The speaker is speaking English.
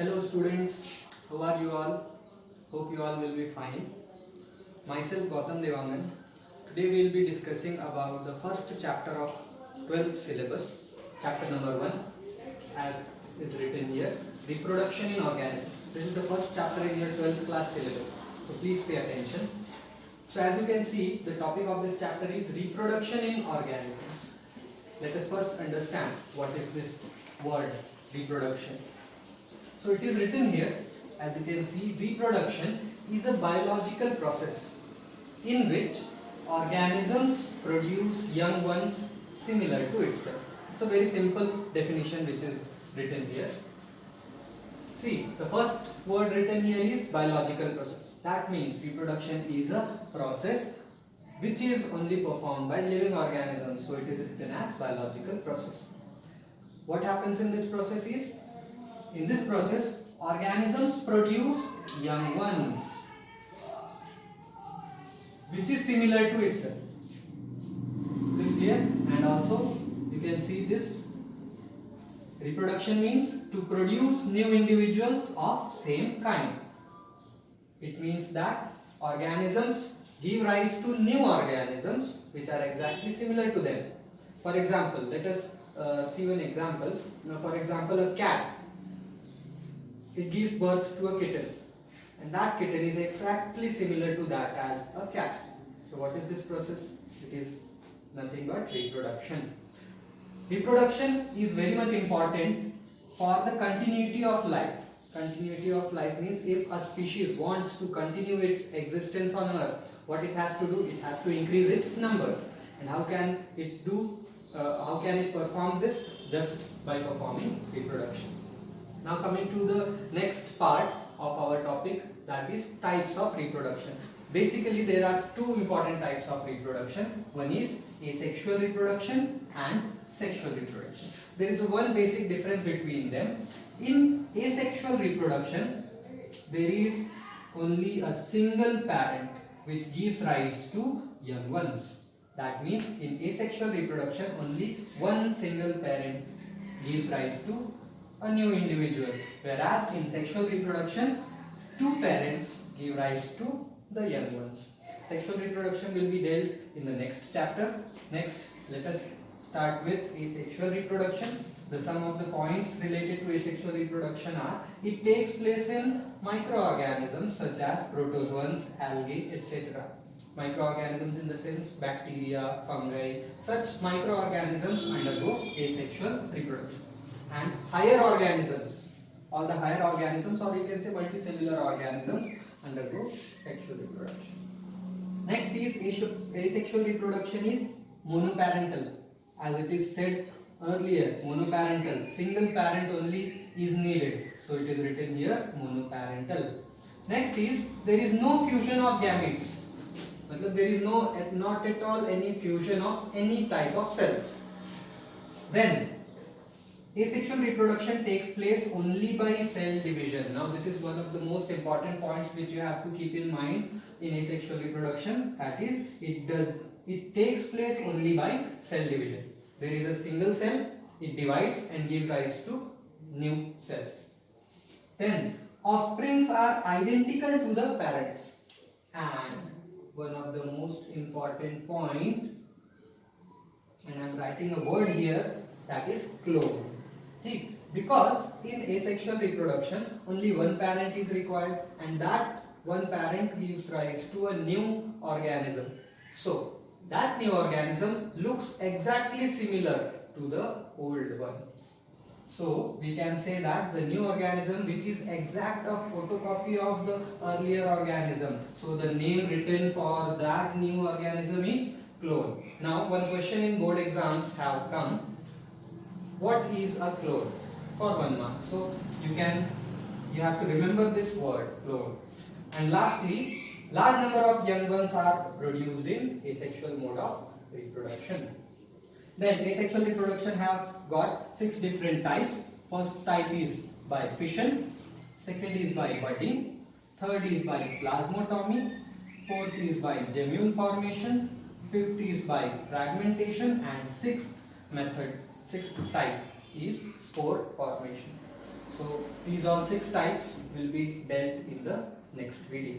Hello students, how are you all? Hope you all will be fine. Myself Gautam Devangan. Today we will be discussing about the first chapter of 12th syllabus, chapter number 1 as is written here, reproduction in organisms. This is the first chapter in your 12th class syllabus. So please pay attention. So as you can see, the topic of this chapter is reproduction in organisms. Let us first understand what is this word reproduction. So it is written here, as you can see, reproduction is a biological process in which organisms produce young ones similar to itself. It's a very simple definition which is written here. See, the first word written here is biological process. That means reproduction is a process which is only performed by living organisms. So it is written as biological process. What happens in this process is, in this process, organisms produce young ones, which is similar to itself. Is it clear? And also, you can see this reproduction means to produce new individuals of same kind. It means that organisms give rise to new organisms which are exactly similar to them. For example, let us see one example. Now, for example, a cat. It gives birth to a kitten, and that kitten is exactly similar to that as a cat. So what is this process? It is nothing but reproduction. Reproduction is very much important for the continuity of life. Continuity of life means if a species wants to continue its existence on earth, what it has to do? It has to increase its numbers. And how can it do? How can it perform this? Just by performing reproduction. Now coming to the next part of our topic, that is types of reproduction. Basically there are two important types of reproduction. One is asexual reproduction and sexual reproduction. There is one basic difference between them. In asexual reproduction, there is only a single parent which gives rise to young ones. That means in asexual reproduction, only one single parent gives rise to a new individual, whereas in sexual reproduction, two parents give rise to the young ones. Sexual reproduction will be dealt in the next chapter. Next, let us start with asexual reproduction. The sum of the points related to asexual reproduction are: it takes place in microorganisms such as protozoans, algae, etc. Microorganisms in the sense bacteria, fungi. Such microorganisms undergo asexual reproduction. And higher organisms, all the higher organisms, or you can say multicellular organisms, undergo sexual reproduction. Next is asexual reproduction is monoparental. As it is said earlier, monoparental, single parent only is needed. So it is written here monoparental. Next is there is no fusion of gametes. There is not at all any fusion of any type of cells. Then asexual reproduction takes place only by cell division. Now this is one of the most important points which you have to keep in mind in asexual reproduction. That is, it takes place only by cell division. There is a single cell, it divides and gives rise to new cells. Then offsprings are identical to the parents. And one of the most important point, and I am writing a word here, that is clone. Because in asexual reproduction only one parent is required, and that one parent gives rise to a new organism. So that new organism looks exactly similar to the old one. So we can say that the new organism which is exact a photocopy of the earlier organism. So the name written for that new organism is clone. Now one question in board exams have come: what is a clone? For 1 mark. So you have to remember this word, clone. And lastly, large number of young ones are produced in asexual mode of reproduction. Then asexual reproduction has got 6 different types. First type is by fission, second is by budding, third is by plasmotomy, fourth is by gemune formation, fifth is by fragmentation, and sixth type is spore formation. So these all 6 types will be dealt in the next video.